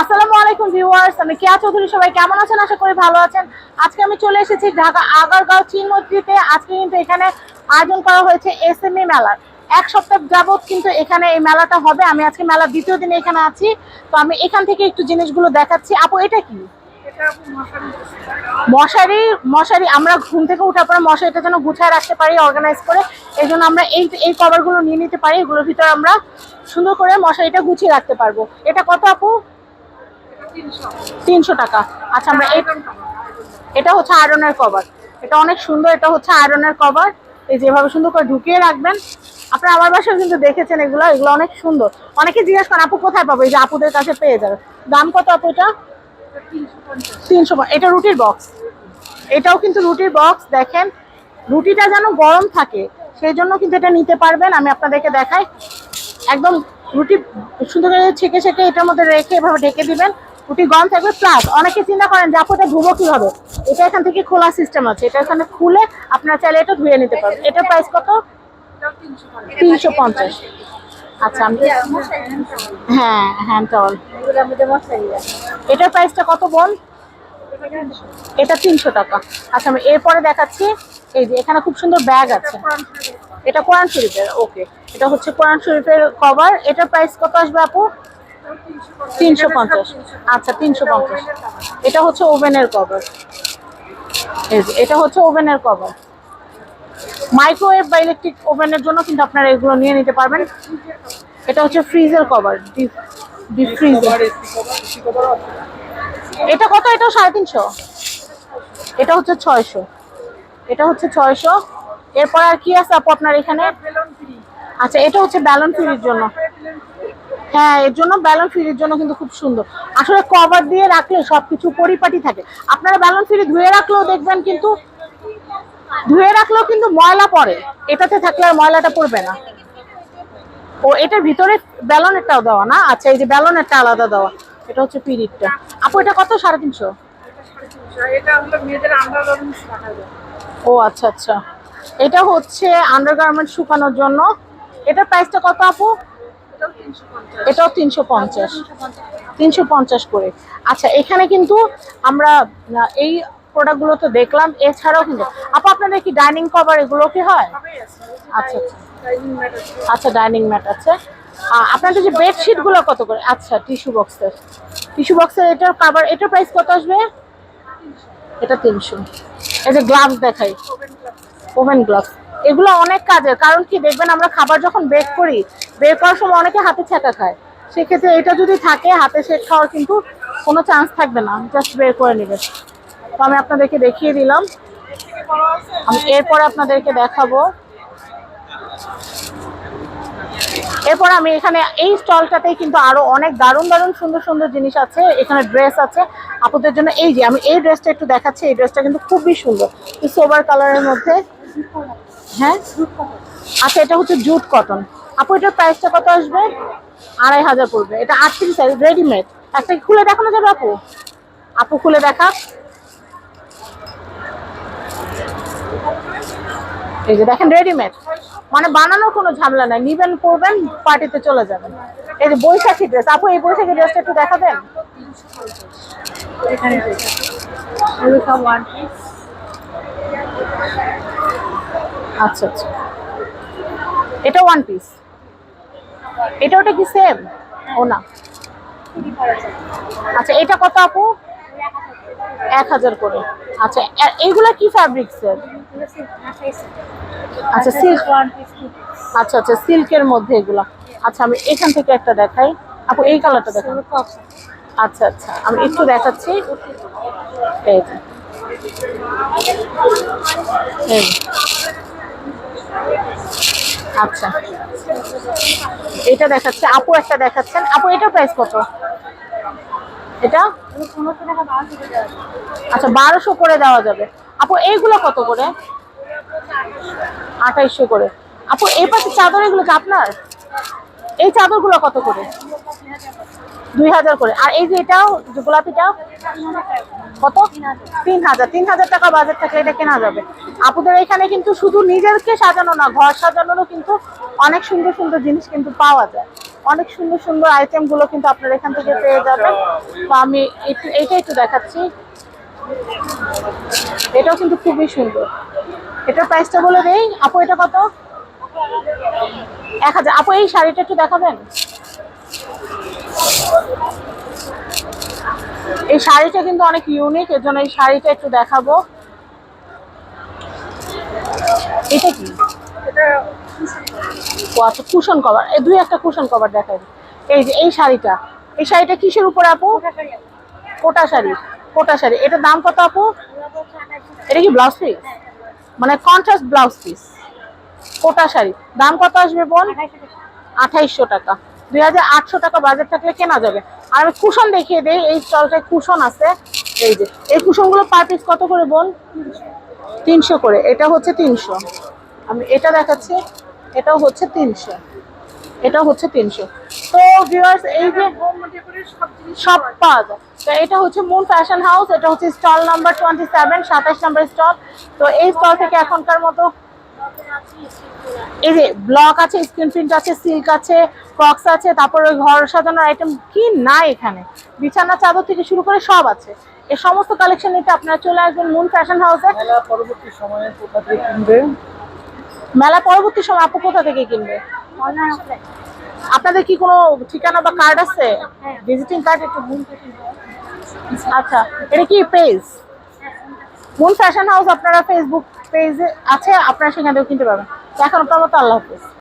আসসালামু আলাইকুম ভিউয়ার্স, আমি কেয়া চৌধুরী। সবাই কেমন আছেন? আশা করি ভালো আছেন। আজকে আমি চলে এসেছি ঢাকা আগারগাঁও চিনমন্ত্রীতে। আজকে কিন্তু এখানে আয়োজন করা হয়েছে এসএমই মেলার। এক সপ্তাহ যাবত কিন্তু এখানে এই মেলাটা হবে। আমি আজকে মেলার দ্বিতীয় দিনে এখানে আছি, তো আমি এখান থেকে একটু জিনিসগুলো দেখাচ্ছি। আপু, এটা কি? মশারি। মশারি আমরা ঘুম থেকে উঠার পরে মশারিটা যেন গুছায় রাখতে পারি, অর্গানাইজ করে। এই জন্য আমরা এই এই কভারগুলো নিয়ে নিতে পারি। এগুলোর ভিতরে আমরা সুন্দর করে মশারিটা গুছিয়ে রাখতে পারবো। এটা কত আপু? 300 টাকা। আচ্ছা, আমরা এটা হচ্ছে আয়রনের কভার। এটা অনেক সুন্দর। এটা হচ্ছে আয়রনের কভার। এই যেভাবে সুন্দর করে ঢুকিয়ে রাখবেন। আপনারা আমার বাসায় কিন্তু দেখেছেন এগুলো এগুলো অনেক সুন্দর। অনেকে জিজ্ঞেস করেন আপু কোথায় পাবো? এই যে আপুদের কাছে পেয়ে যাবে। দাম কত আপু এটা? 300। এটা রুটির বক্স। এটাও কিন্তু রুটির বক্স। দেখেন, রুটিটা যেন গরম থাকে সেই জন্য কিন্তু এটা নিতে পারবেন। আমি আপনাদেরকে দেখাই। একদম রুটি সুন্দর করে ছেঁকে ছেঁকে এটার মধ্যে রেখে এভাবে ঢেকে দিবেন। রুটি গরম থাকবে। প্লাস অনেকে চিন্তা করেন যে আপু এটা ধুবো কিভাবে। এটা এখান থেকে খোলা সিস্টেম আছে। এটা এখানে খুলে আপনারা চাইলে এটা ধুয়ে নিতে পারবেন। এটার প্রাইস কত? 350। আচ্ছা, হ্যাঁ, হ্যান্ড টাওয়াল। এটার প্রাইসটা কত বল? এটা 300 টাকা। আচ্ছা, আমি এরপরে দেখাচ্ছি। এই যে এখানে খুব সুন্দর ব্যাগ আছে। এটা কোরআন শরীফের। ওকে, এটা হচ্ছে কোরআন শরীফের কভার। এটার প্রাইস কত আসবে আপু? 350। আচ্ছা, 350। এটা হচ্ছে ওভেনের কভার। এই যে এটা হচ্ছে ওভেনের কভার। মাইক্রোওয়েভ বা ইলেকট্রিক ওভেনের জন্য কিন্তু আপনারা এগুলো নিয়ে নিতে পারবেন। এটা হচ্ছে ফ্রিজের কভার, ডিপ ফ্রিজার। এটা কত? এটাও 350। এটা হচ্ছে 600। এটা হচ্ছে 600। এরপর আর কি আছে আপু আপনার এখানে? আচ্ছা, এটা হচ্ছে ব্যালন ফ্রির জন্য। হ্যাঁ, এর জন্য ব্যালন ফ্রির জন্য কিন্তু খুব সুন্দর। আসলে কভার দিয়ে রাখলে সবকিছু পরিপাটি থাকে। আপনারা ব্যালন ফ্রি ধুয়ে রাখলেও দেখবেন কিন্তু ময়লা পড়ে। এটাতে থাকলে আর ময়লাটা পড়বে না। ও, এটার ভিতরে ব্যালনেরটাও দেওয়া না? আচ্ছা, এই যে ব্যালনেরটা আলাদা দেওয়া। এটা হচ্ছে পিরিটটা। আপু, এটা কত? 350। ও আচ্ছা আচ্ছা। এটা হচ্ছে আন্ডারগার্মেন্ট শুকানোর জন্য। এটার প্রাইসটা কত আপু? এটাও 350। 350 করে। আচ্ছা, এখানে কিন্তু আমরা এই প্রোডাক্টগুলো তো দেখলাম। এছাড়াও কিন্তু আপু আপনাদের কি ডাইনিং কভার এগুলো কি হয়? আচ্ছা আচ্ছা। আচ্ছা, ডাইনিং ম্যাট আছে। আপনাদের যে বেডশিট গুলো কত করে? আচ্ছা, টিস্যু বক্সের এটার কভার। এটার প্রাইস কত আসবে? এটা 300। এই যে গ্লাভস দেখাই, ওভেন গ্লাভস। এগুলো অনেক কাজের। কারণ কি দেখবেন, আমরা খাবার যখন বের করার সময় অনেকে হাতে ছ্যাঁকা খায়। সেক্ষেত্রে এটা যদি থাকে, হাতে শেক খাওয়ার কিন্তু কোনো চান্স থাকবে না। জাস্ট বের করে নেবে। তো আমি আপনাদেরকে দেখিয়ে দিলাম। আমি এরপরে আপনাদেরকে দেখাবো। এরপর আমি এখানে এই স্টলটাতেই কিন্তু আরো অনেক দারুণ দারুণ সুন্দর সুন্দর জিনিস আছে। এখানে ড্রেস আছে আপুদের জন্য। এই যে আমি এই ড্রেসটা একটু দেখাচ্ছি। এই ড্রেসটা কিন্তু খুবই সুন্দর, সোবার কালারের মধ্যে। হ্যাঁ, আচ্ছা, এটা হচ্ছে জুট কটন। আপু, এটার প্রাইসটা কত আসবে? 2500 পড়বে। এটা 38 সাইজ, রেডিমেড। একটা খুলে দেখানো যাবে আপু? আপু খুলে দেখা। এই যে দেখেন, রেডিমেড। মানে বানানোর কোনো ঝামেলা নাই। নিবেন, পরবেন, পার্টিতে চলে যাবেন। এই যে বৈশাখী ড্রেস। আপু, এই বৈশাখী ড্রেসটা একটু দেখাবেন? আচ্ছা আচ্ছা। এটা ওয়ান পিস। ওটা কি সেম? ও না। আচ্ছা, এটা কত আপু? 1000 করে। আচ্ছা, এইগুলা কি ফ্যাব্রিক্সের? আচ্ছা, সিল্ক। আচ্ছা আচ্ছা, সিল্কের মধ্যে এগুলা। আচ্ছা, আমি এখান থেকে একটা দেখাই। আপু, এই কালারটা দেখান। আচ্ছা আচ্ছা, আমি একটু দেখাচ্ছি। এই যে, এই। আচ্ছা, এটা দেখাচ্ছে আপু, একটা দেখাচ্ছেন আপু। এটার প্রাইস কত? এটা আচ্ছা, 1200 করে দেওয়া যাবে। আপু, এইগুলো কত করে? 2800 করে। আপু, এই পাশে চাদর, এগুলো কি আপনার? এই চাদরগুলো কত করে? 2000 করে। আর এই যে এটাও যে গোলাপিটা কত? 3000। 3000 টাকা বাজেট থাকলে এটা কেনা যাবে। আপুদের এখানে কিন্তু শুধু নিজেরকে সাজানো না, ঘর সাজানোরও কিন্তু অনেক সুন্দর সুন্দর জিনিস কিন্তু পাওয়া যায়। অনেক সুন্দর সুন্দর আইটেম গুলো কিন্তু আপনারা এখান থেকে পেয়ে যাবেন। তো আমি এইটা একটু দেখাচ্ছি। এটাও কিন্তু খুবই সুন্দর। এটার প্রাইসটা বলে দেই আপু, এটা কত? 1000। আপু এই শাড়িটা একটু দেখাবেন? এই শাড়িটা কিন্তু অনেক ইউনিক, এর জন্য এই শাড়িটা একটু দেখাবো। এটা কি? ও আচ্ছা, কুশন কভার। এই দুই একটা কুশন কভার দেখাই। এই যে এই শাড়িটা, এই শাড়িটা কিসের উপরে আপু? কোটা শাড়ি। কোটা শাড়ি, এটার দাম কত আপু? এটা কি ব্লাউজ পিস? মানে কন্ট্রাস্ট ব্লাউজ পিস, কোটা শাড়ি। দাম কত আসবে বোন? 2800 টাকা। 2800 টাকা বাজেট থাকলে কেনা যাবে। আর আমি কুশন দেখিয়ে দিই, এই স্টলটায় কুশন আছে। এই যে এই কুশন গুলো পার পিস কত করে বোন? 300 করে। এটা হচ্ছে 300। আমি এটা দেখাচ্ছি, এটাও হচ্ছে 300, এটাও হচ্ছে 300। তো ভিউয়ার্স, এই যে সব পাওয়া যায়। তো এটা হচ্ছে মুন ফ্যাশন হাউস, এটা হচ্ছে স্টল নাম্বার 27, 27 নাম্বার স্টল। তো এই স্টল থেকে এখনকার মতো এই যে ব্লক আছে, স্ক্রিন প্রিন্ট আছে, সিল্ক আছে, ফ্রক্স আছে, তারপরে ঘর সাজানোর আইটেম কি না এখানে, বিছানা চাদর থেকে শুরু করে সব আছে। এই সমস্ত কালেকশন নিতে আপনারা চলে আসবেন মুন ফ্যাশন হাউসে। মেলা পরবর্তী সময়ে কোথা থেকে কিনবে? মেলা পরবর্তী সময় আপু কোথা থেকে কিনবে? আপনাদের কি কোনো ঠিকানা বা কার্ড আছে? ভিজিটিং কার্ড একটু। আচ্ছা, এটা কি পেজ? মুন ফ্যাশন হাউস আপনারা ফেসবুক পেজে আছে, আপনারা সেখান থেকেও কিনতে পারবেন। তো এখন আপনার মতো আল্লাহ হাফেজ।